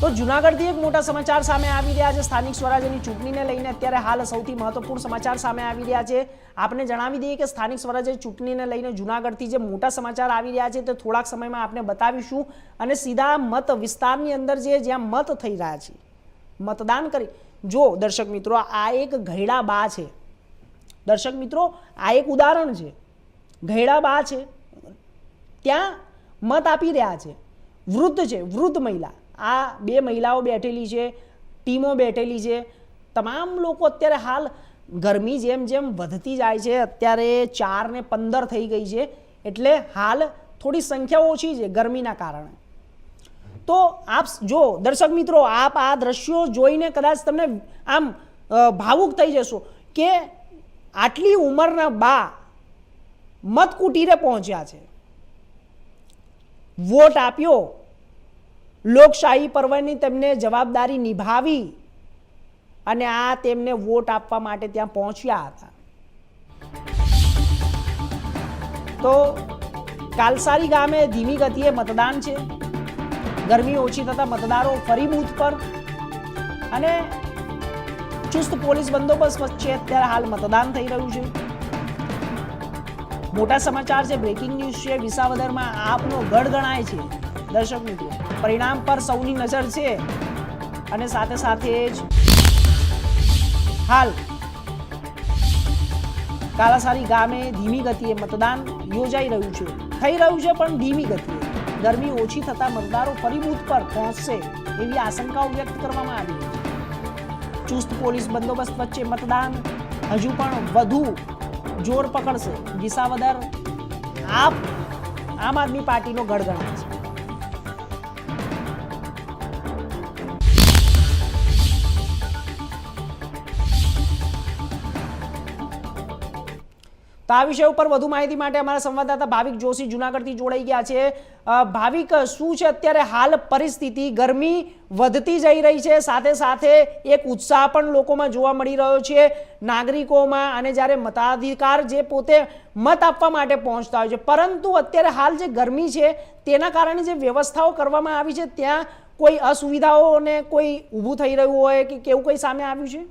તો જૂનાગઢથી એક મોટા સમાચાર સામે આવી રહ્યા છે સ્થાનિક સ્વરાજ્યની ચૂંટણીને લઈને અત્યારે હાલ સૌથી મહત્વપૂર્ણ સમાચાર સામે આવી રહ્યા છે। આપણે જણાવી દઈએ કે સ્થાનિક સ્વરાજ્ય ચૂંટણીને લઈને જૂનાગઢથી જે મોટા સમાચાર આવી રહ્યા છે તે થોડાક સમયમાં આપણે બતાવીશું અને સીધા મત વિસ્તારની અંદર જ્યાં મત થઈ રહ્યા છે मतदान करी। जो दर्शक मित्रों आ एक घैड़ा बा है, दर्शक मित्रों आ एक उदाहरण है। घैड़ा बा है त्या मत आपी रह्या छे, वृद्ध है, वृद्ध महिला, आ बे महिलाओं बैठेली है, टीमों बैठेली है। तमाम लोग अत्यारे हाल गरमी जेम जेम वधती जाय छे, अत्यारे 4 ने 15 थई गई है, एटले हाल थोड़ी संख्या ओछी है गरमीना कारणे। तो आप जो दर्शक मित्रों आप आ दृश्यों जोईने कदाच तमने आम भावुक थई जशो के आटली उमरना बा मतकुटीरे पहोंच्या छे, वोट आप्यो, लोकशाही पर्वनी तेमने जवाबदारी निभावी अने आ तेमने वोट आपवा माटे त्यां पहोंच्या हता। तो कालसारी गामे धीमी गतिए मतदान छे, गरमी ओછી થતા મતદારો ફરી બૂથ પર અને ચુસ્ત પોલીસ બંદોબસ્ત વચ્ચે અત્યારે હાલ મતદાન થઈ રહ્યું છે। મોટા સમાચાર છે, બ્રેકિંગ ન્યૂઝ છે। વિસાવદરમાં આપનો ગઢ ગણાય છે દર્શક મિત્રો, પરિણામ પર સૌની નજર છે અને સાથે સાથે જ હાલ કાલાસારી ગામે ધીમી ગતિએ મતદાન યોજાઈ રહ્યું છે, થઈ રહ્યું છે પણ ધીમી ગતિએ। गरमी ओછી થતા મતદારો ફરી બૂથ પર પહોંચશે એવી આશંકાઓ વ્યક્ત કરવામાં આવી છે। ચુસ્ત પોલીસ બંદોબસ્ત વચ્ચે મતદાન હજુ પણ વધુ જોર પકડશે। વિસાવદર આમ આદમી પાર્ટીનો ગઢ ગણાય છે। तो आ विषय पर વધુ માહિતી માટે અમારા સંવાદદાતા ભાવિક જોશી જૂનાગઢથી જોડાઈ ગયા છે। ભાવિક, શું છે અત્યારે હાલ પરિસ્થિતિ? ગરમી વધતી જઈ રહી છે, સાથે સાથે એક ઉત્સાહ પણ લોકોમાં જોવા મળી રહ્યો છે નાગરિકોમાં, અને જ્યારે મતાધિકાર જે પોતે મત આપવા માટે પહોંચતા હોય છે, પરંતુ અત્યારે હાલ જે ગરમી છે તેના કારણે જે વ્યવસ્થાઓ કરવામાં આવી છે ત્યાં કોઈ અસુવિધાઓને કોઈ ઊભું થઈ રહ્યું હોય કે કેવું કંઈ સામે આવ્યું છે?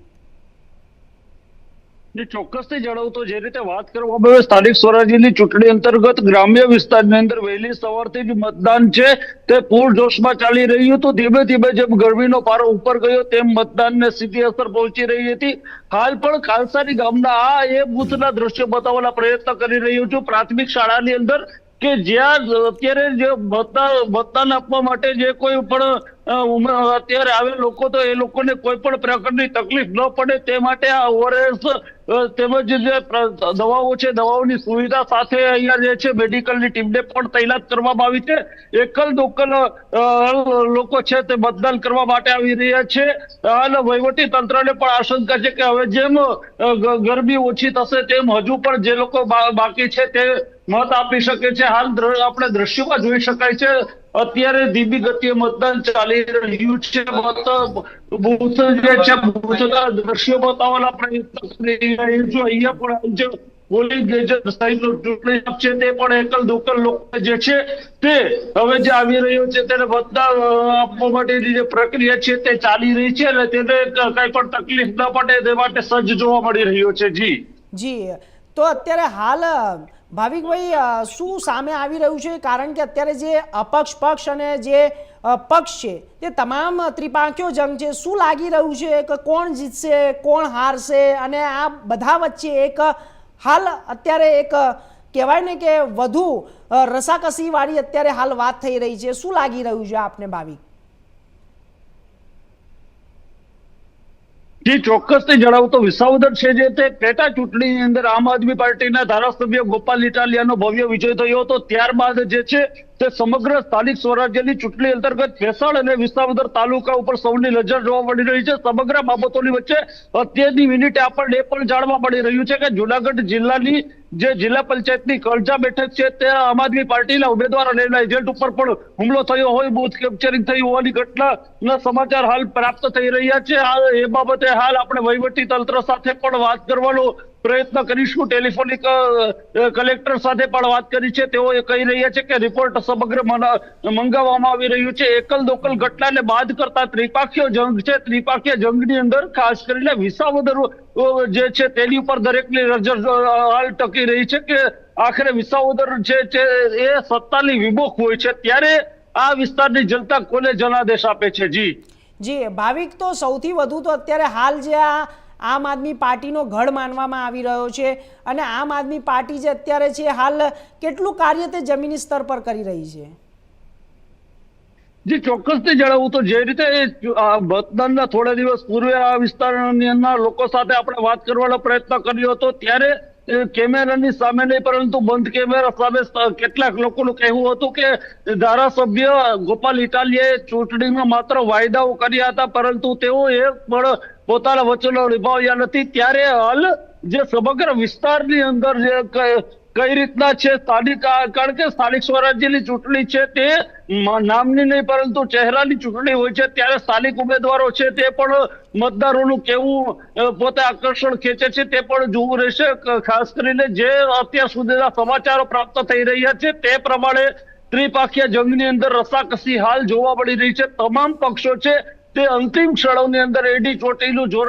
ચોક્કસથી જણાવું તો જે રીતે વાત કરવામાં આવે સ્થાનિક સ્વરાજ્યની ચૂંટણી અંતર્ગત ગ્રામ્ય વિસ્તારની અંદર વહેલી સવારથી જ મતદાન છે તે પૂરજોશમાં ચાલી રહ્યું હતું। ધીમે ધીમે જેમ ગરમીનો પારો ઉપર ગયો તેમ મતદાનને સીધી અસર પહોંચી રહી હતી। હાલ પણ કાલસારી ગામના આ એ બૂથના દ્રશ્યો બતાવવાના પ્રયત્ન કરી રહ્યો છું। પ્રાથમિક શાળાની અંદર કે જ્યાં અત્યારે જે મતદાન આપવા માટે જે કોઈ પણ અત્યારે આવે લોકો તો એ લોકોને કોઈ પણ પ્રકારની તકલીફ ન પડે તે માટે આ ઓઆરએસ તેમજ જે દવાઓ છે દવાઓની સુવિધા સાથે અહીંયા જે છે મેડિકલની ટીમને પણ તૈનાત કરવામાં આવી છે। એકલ દોકલ લોકો છે તે મતદાન કરવા માટે આવી રહ્યા છે। હાલ વહીવટી તંત્રને પણ આશંકા છે કે હવે જેમ ગરમી ઓછી થશે તેમ હજુ પણ જે લોકો બાકી છે તે મત આપી શકે છે। હાલ આપણે દ્રશ્યોમાં જોઈ શકાય છે અત્યારે ધીમી ગતિએ મતદાન ચાલી રહ્યું છે। બૂથ જે છે બૂથના દ્રશ્યો બતાવવાના પ્રયત્ન કરી રહ્યું છું। અહીંયા પણ જે પોલિંગ એજન્ટ સહિતનો ચૂંટણી છે તે પણ એકલ દોકલ લોકો જે છે તે હવે જે આવી રહ્યો છે તેને મતદાન આપવા માટેની જે પ્રક્રિયા છે તે ચાલી રહી છે અને તેને કઈ પણ તકલીફ ન પડે તે માટે સજ્જ જોવા મળી રહ્યો છે। જી, તો અત્યારે હાલ ભાવિકભાઈ શું સામે આવી રહ્યું છે? કારણ કે અત્યારે જે અપક્ષ પક્ષ અને જે પક્ષ છે તે તમામ ત્રિપાંખીઓ જંગ છે। શું લાગી રહ્યું છે કે કોણ જીતશે, કોણ હારશે? અને આ બધા વચ્ચે એક હાલ અત્યારે એક કહેવાય ને કે વધુ રસાકસી વાળી અત્યારે હાલ વાત થઈ રહી છે। શું લાગી રહ્યું છે આપને ભાવિક? જી, ચોક્કસથી જણાવું તો વિસાવદર છે જે તે પેટા ચૂંટણીની અંદર આમ આદમી પાર્ટીના ધારાસભ્ય ગોપાલ ઇટાલિયાનો ભવ્ય વિજય થયો હતો। ત્યારબાદ જે છે તે સમગ્ર સ્થાનિક સ્વરાજ્યની ચૂંટણી અંતર્ગત ભેસાણ અને વિસાવદર તાલુકા ઉપર સૌની નજર જોવા મળી રહી છે। સમગ્ર બાબતોની વચ્ચે અત્યારની મિનિટે આપણને એ પણ જાણવા મળી રહ્યું છે કે જૂનાગઢ જિલ્લાની જે જિલ્લા પંચાયતની કરજા બેઠક છે ત્યાં આમ આદમી પાર્ટીના ઉમેદવાર અને એના એજન્ટ ઉપર પણ હુમલો થયો હોય, બૂથ કેપ્ચરિંગ થયું હોવાની ઘટનાના સમાચાર હાલ પ્રાપ્ત થઈ રહ્યા છે। એ બાબતે હાલ આપણે વહીવટી તંત્ર સાથે પણ વાત કરવાનો પ્રયત્ન કરીશું. ટેલિફોનિક કલેક્ટર સાથે પણ વાત કરી છે. તેઓ એ કહી રહ્યા છે કે રિપોર્ટ સમગ્ર મંગાવવામાં આવી રહ્યું છે. એકલ દોકલ ઘટનાને બાદ કરતા ત્રિપાક્ષીય જંગ છે. ત્રિપાક્ષીય જંગની અંદર ખાસ કરીને વિસાવદર જે છે તેની ઉપર દરેકની નજર હાલ ટકી રહી છે કે આખરે વિસાવદર છે એ સત્તાની વિમુખ હોય છે, ત્યારે આ વિસ્તારની જનતા કોને જનાદેશ આપે છે? જી ભાવિક, તો સૌથી વધુ તો અત્યારે હાલ જે આ આમ આદમી પાર્ટીનો ગઢ માનવામાં આવી રહ્યો છે, અને આમ આદમી પાર્ટી જે અત્યારે છે હાલ કેટલું કાર્ય તે જમીની સ્તર પર કરી રહી છે? જી ચોક્કસથી જણાવું તો જે રીતે મતદાનના થોડા દિવસ પૂર્વે આ વિસ્તારના લોકો સાથે આપણે વાત કરવાનો પ્રયત્ન કર્યો હતો, ત્યારે કેમેરાની સામે નહીં પરંતુ બંધ કેમેરા સામે કેટલાક લોકોનું કહેવું હતું કે ધારાસભ્ય ગોપાલ ઇટાલિયાએ ચૂંટણીમાં માત્ર વાયદાઓ કર્યા હતા, પરંતુ તેઓ એ પણ પોતાના વચનો નિભાવ્યા નથી. ત્યારે હાલ જે સમગ્ર વિસ્તારની અંદર જે કઈ રીતના છે સ્થાનિક, કારણ કે સ્થાનિક સ્વરાજ્યની ચૂંટણી છે તે નામની નહીં પરંતુ ચહેરાની ચૂંટણી હોય છે, ત્યારે સ્થાનિક ઉમેદવારો છે તે પણ મતદારોનું કેવું પોતે આકર્ષણ ખેંચે છે તે પણ જોવું રહેશે. ખાસ કરીને જે અત્યાર સુધીના સમાચારો પ્રાપ્ત થઈ રહ્યા છે તે પ્રમાણે ત્રિપાખીય જંગની અંદર રસાકસી હાલ જોવા મળી રહી છે. તમામ પક્ષો છે તે અંતિમ ક્ષણોની અંદર એડી ચોટીનું જોર